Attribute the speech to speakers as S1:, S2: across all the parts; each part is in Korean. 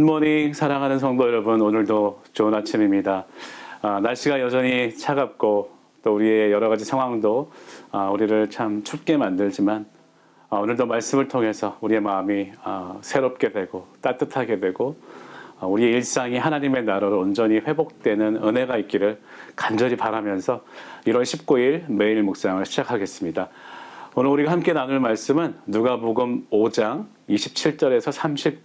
S1: 굿모닝 사랑하는 성도 여러분, 오늘도 좋은 아침입니다. 날씨가 여전히 차갑고 또 우리의 여러 가지 상황도 우리를 참 춥게 만들지만 오늘도 말씀을 통해서 우리의 마음이 새롭게 되고 따뜻하게 되고 우리의 일상이 하나님의 나라로 온전히 회복되는 은혜가 있기를 간절히 바라면서 1월 19일 매일 묵상을 시작하겠습니다. 오늘 우리가 함께 나눌 말씀은 누가복음 5장 27절에서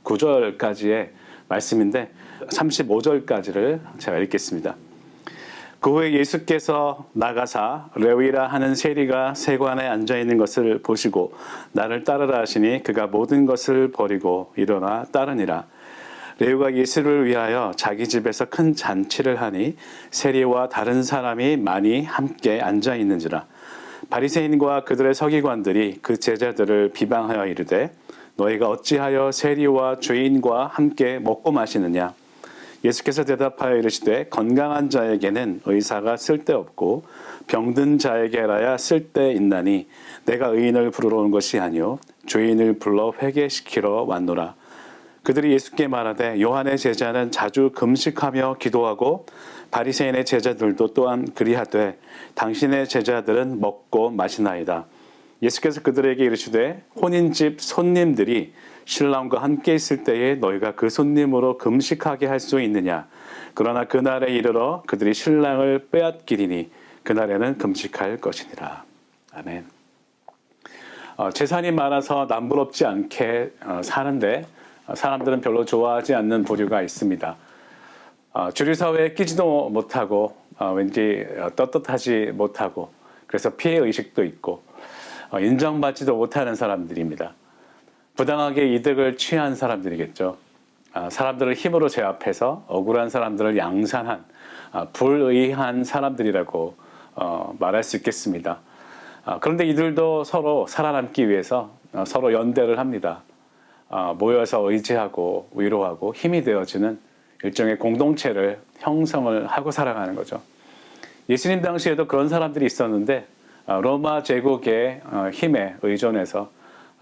S1: 39절까지의 말씀인데 35절까지를 제가 읽겠습니다. 그 후에 예수께서 나가사 레위라 하는 세리가 세관에 앉아있는 것을 보시고 나를 따르라 하시니 그가 모든 것을 버리고 일어나 따르니라. 레위가 예수를 위하여 자기 집에서 큰 잔치를 하니 세리와 다른 사람이 많이 함께 앉아있는지라. 바리새인과 그들의 서기관들이 그 제자들을 비방하여 이르되 너희가 어찌하여 세리와 죄인과 함께 먹고 마시느냐. 예수께서 대답하여 이르시되 건강한 자에게는 의사가 쓸데없고 병든 자에게라야 쓸데있나니 내가 의인을 부르러 온 것이 아니요 죄인을 불러 회개시키러 왔노라. 그들이 예수께 말하되 요한의 제자는 자주 금식하며 기도하고 바리새인의 제자들도 또한 그리하되 당신의 제자들은 먹고 마시나이다. 예수께서 그들에게 이르시되 혼인집 손님들이 신랑과 함께 있을 때에 너희가 그 손님으로 금식하게 할 수 있느냐. 그러나 그날에 이르러 그들이 신랑을 빼앗기리니 그날에는 금식할 것이니라. 아멘. 재산이 많아서 남부럽지 않게 사는데 사람들은 별로 좋아하지 않는 부류가 있습니다. 주류 사회에 끼지도 못하고 왠지 떳떳하지 못하고 그래서 피해 의식도 있고 인정받지도 못하는 사람들입니다. 부당하게 이득을 취한 사람들이겠죠. 사람들을 힘으로 제압해서 억울한 사람들을 양산한 불의한 사람들이라고 말할 수 있겠습니다. 그런데 이들도 서로 살아남기 위해서 서로 연대를 합니다. 모여서 의지하고 위로하고 힘이 되어주는 일종의 공동체를 형성을 하고 살아가는 거죠. 예수님 당시에도 그런 사람들이 있었는데 로마 제국의 힘에 의존해서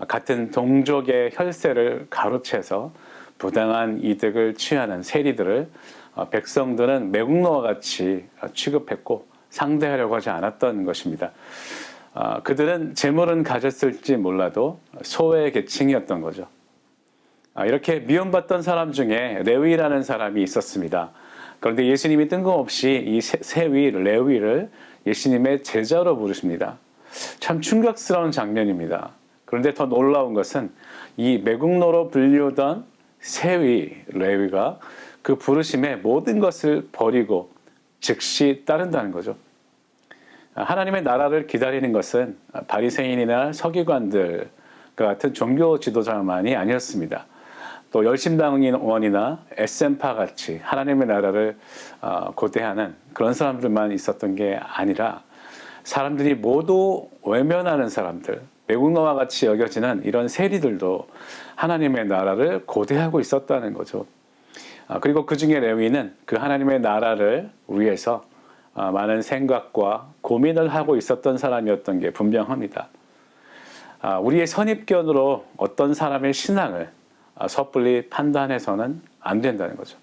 S1: 같은 동족의 혈세를 가로채서 부당한 이득을 취하는 세리들을 백성들은 매국노와 같이 취급했고 상대하려고 하지 않았던 것입니다. 그들은 재물은 가졌을지 몰라도 소외 계층이었던 거죠. 이렇게 미움받던 사람 중에 레위라는 사람이 있었습니다. 그런데 예수님이 뜬금없이 이 세위 레위를 예수님의 제자로 부르십니다. 참 충격스러운 장면입니다. 그런데 더 놀라운 것은 이 매국노로 불리우던 세위 레위가 그 부르심에 모든 것을 버리고 즉시 따른다는 거죠. 하나님의 나라를 기다리는 것은 바리새인이나 서기관들과 같은 종교 지도자만이 아니었습니다. 또 열심당원이나 에센파 같이 하나님의 나라를 고대하는 그런 사람들만 있었던 게 아니라 사람들이 모두 외면하는 사람들, 매국노와 같이 여겨지는 이런 세리들도 하나님의 나라를 고대하고 있었다는 거죠. 그리고 그 중에 레위는 그 하나님의 나라를 위해서 많은 생각과 고민을 하고 있었던 사람이었던 게 분명합니다. 우리의 선입견으로 어떤 사람의 신앙을 섣불리 판단해서는 안 된다는 거죠.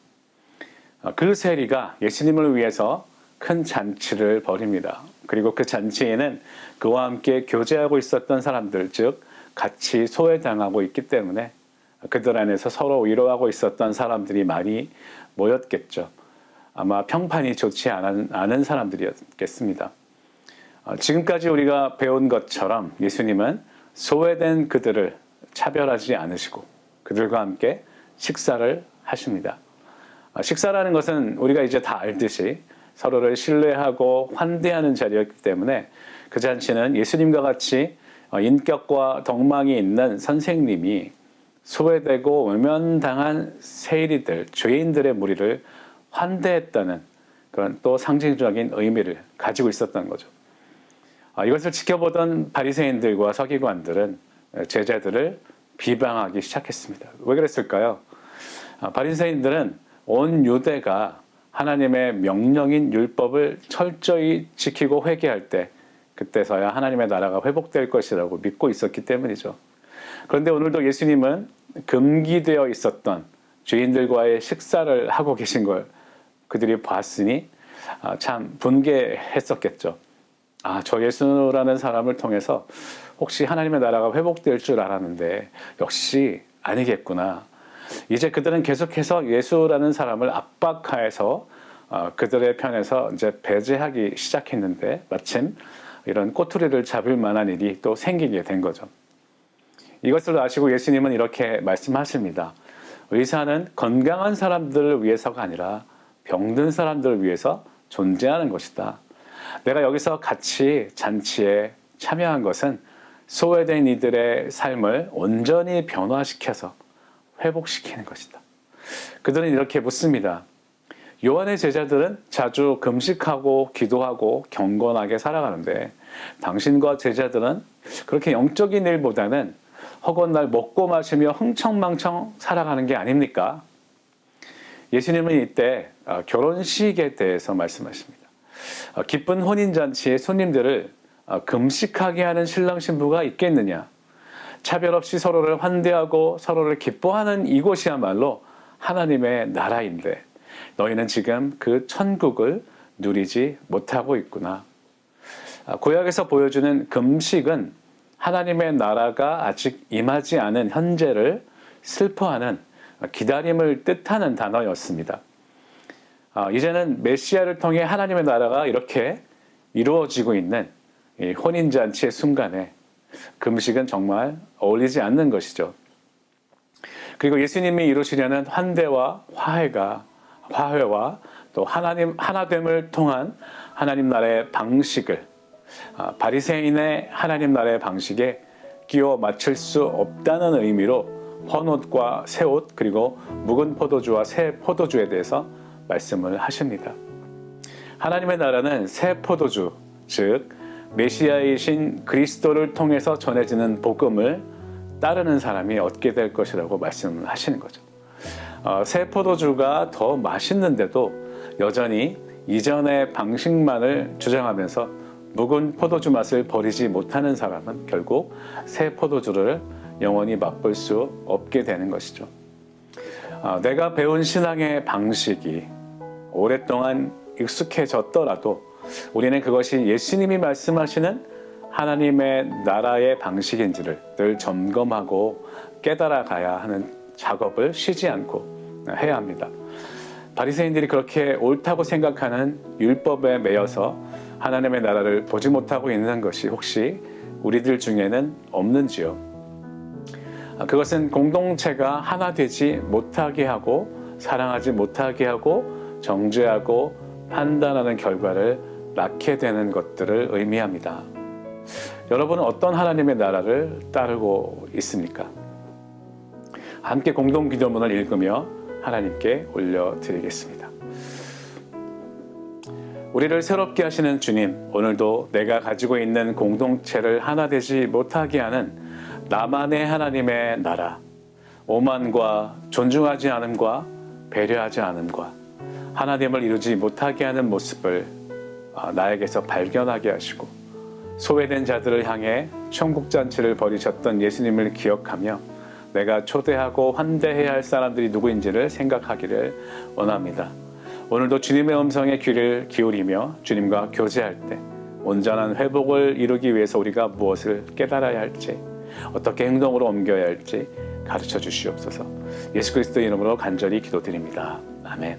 S1: 그 세리가 예수님을 위해서 큰 잔치를 벌입니다. 그리고 그 잔치에는 그와 함께 교제하고 있었던 사람들, 즉 같이 소외당하고 있기 때문에 그들 안에서 서로 위로하고 있었던 사람들이 많이 모였겠죠. 아마 평판이 좋지 않은 사람들이었겠습니다. 지금까지 우리가 배운 것처럼 예수님은 소외된 그들을 차별하지 않으시고 그들과 함께 식사를 하십니다. 식사라는 것은 우리가 이제 다 알듯이 서로를 신뢰하고 환대하는 자리였기 때문에 그 잔치는 예수님과 같이 인격과 덕망이 있는 선생님이 소외되고 외면당한 세리들, 죄인들의 무리를 환대했다는 그런 또 상징적인 의미를 가지고 있었던 거죠. 이것을 지켜보던 바리새인들과 서기관들은 제자들을 비방하기 시작했습니다. 왜 그랬을까요? 바리새인들은 온 유대가 하나님의 명령인 율법을 철저히 지키고 회개할 때 그때서야 하나님의 나라가 회복될 것이라고 믿고 있었기 때문이죠. 그런데 오늘도 예수님은 금기되어 있었던 죄인들과의 식사를 하고 계신 걸 그들이 봤으니 참 분개했었겠죠. 저 예수라는 사람을 통해서 혹시 하나님의 나라가 회복될 줄 알았는데 역시 아니겠구나. 이제 그들은 계속해서 예수라는 사람을 압박하여서 그들의 편에서 이제 배제하기 시작했는데 마침 이런 꼬투리를 잡을 만한 일이 또 생기게 된 거죠. 이것을 아시고 예수님은 이렇게 말씀하십니다. 의사는 건강한 사람들을 위해서가 아니라 병든 사람들을 위해서 존재하는 것이다. 내가 여기서 같이 잔치에 참여한 것은 소외된 이들의 삶을 온전히 변화시켜서 회복시키는 것이다. 그들은 이렇게 묻습니다. 요한의 제자들은 자주 금식하고 기도하고 경건하게 살아가는데 당신과 제자들은 그렇게 영적인 일보다는 허건날 먹고 마시며 흥청망청 살아가는 게 아닙니까? 예수님은 이때 결혼식에 대해서 말씀하십니다. 기쁜 혼인잔치에 손님들을 금식하게 하는 신랑 신부가 있겠느냐? 차별 없이 서로를 환대하고 서로를 기뻐하는 이곳이야말로 하나님의 나라인데 너희는 지금 그 천국을 누리지 못하고 있구나. 구약에서 보여주는 금식은 하나님의 나라가 아직 임하지 않은 현재를 슬퍼하는 기다림을 뜻하는 단어였습니다. 이제는 메시아를 통해 하나님의 나라가 이렇게 이루어지고 있는 이 혼인잔치의 순간에 금식은 정말 어울리지 않는 것이죠. 그리고 예수님이 이루시려는 환대와 화해와 또 하나됨을 통한 하나님 나라의 방식을 바리새인의 하나님 나라의 방식에 끼워 맞출 수 없다는 의미로 헌옷과 새옷 그리고 묵은 포도주와 새 포도주에 대해서 말씀을 하십니다. 하나님의 나라는 새 포도주, 즉 메시아이신 그리스도를 통해서 전해지는 복음을 따르는 사람이 얻게 될 것이라고 말씀을 하시는 거죠. 새 포도주가 더 맛있는데도 여전히 이전의 방식만을 주장하면서 묵은 포도주 맛을 버리지 못하는 사람은 결국 새 포도주를 영원히 맛볼 수 없게 되는 것이죠. 내가 배운 신앙의 방식이 오랫동안 익숙해졌더라도 우리는 그것이 예수님이 말씀하시는 하나님의 나라의 방식인지를 늘 점검하고 깨달아 가야 하는 작업을 쉬지 않고 해야 합니다. 바리새인들이 그렇게 옳다고 생각하는 율법에 매여서 하나님의 나라를 보지 못하고 있는 것이 혹시 우리들 중에는 없는지요? 그것은 공동체가 하나 되지 못하게 하고 사랑하지 못하게 하고 정죄하고 판단하는 결과를 낳게 되는 것들을 의미합니다. 여러분은 어떤 하나님의 나라를 따르고 있습니까? 함께 공동 기도문을 읽으며 하나님께 올려드리겠습니다. 우리를 새롭게 하시는 주님, 오늘도 내가 가지고 있는 공동체를 하나 되지 못하게 하는 나만의 하나님의 나라, 오만과 존중하지 않음과 배려하지 않음과 하나님을 이루지 못하게 하는 모습을 나에게서 발견하게 하시고 소외된 자들을 향해 천국잔치를 벌이셨던 예수님을 기억하며 내가 초대하고 환대해야 할 사람들이 누구인지를 생각하기를 원합니다. 오늘도 주님의 음성에 귀를 기울이며 주님과 교제할 때 온전한 회복을 이루기 위해서 우리가 무엇을 깨달아야 할지 어떻게 행동으로 옮겨야 할지 가르쳐 주시옵소서. 예수 그리스도의 이름으로 간절히 기도드립니다. 아멘.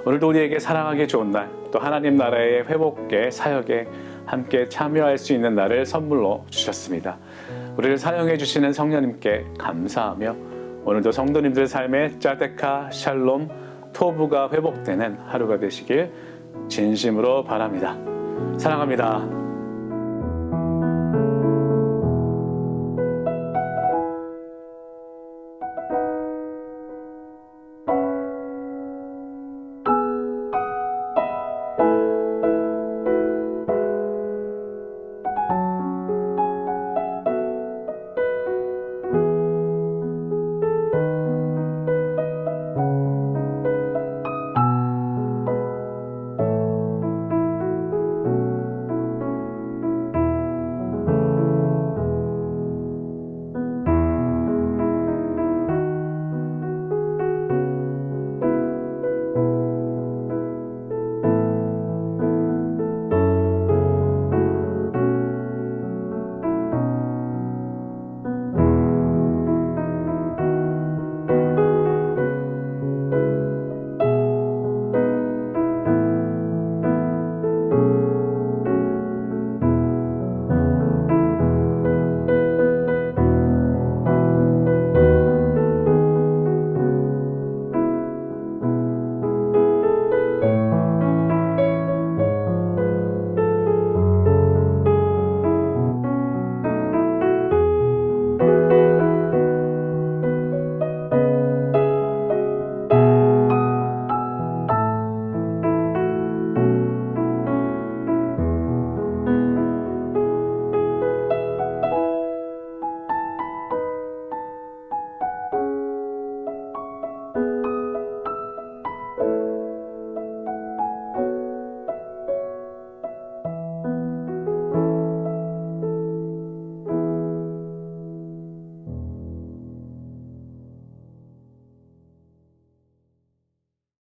S1: 오늘도 우리에게 사랑하기 좋은 날, 또 하나님 나라의 회복의 사역에 함께 참여할 수 있는 날을 선물로 주셨습니다. 우리를 사용해 주시는 성령님께 감사하며 오늘도 성도님들의 삶에 짜데카, 샬롬, 토부가 회복되는 하루가 되시길 진심으로 바랍니다. 사랑합니다.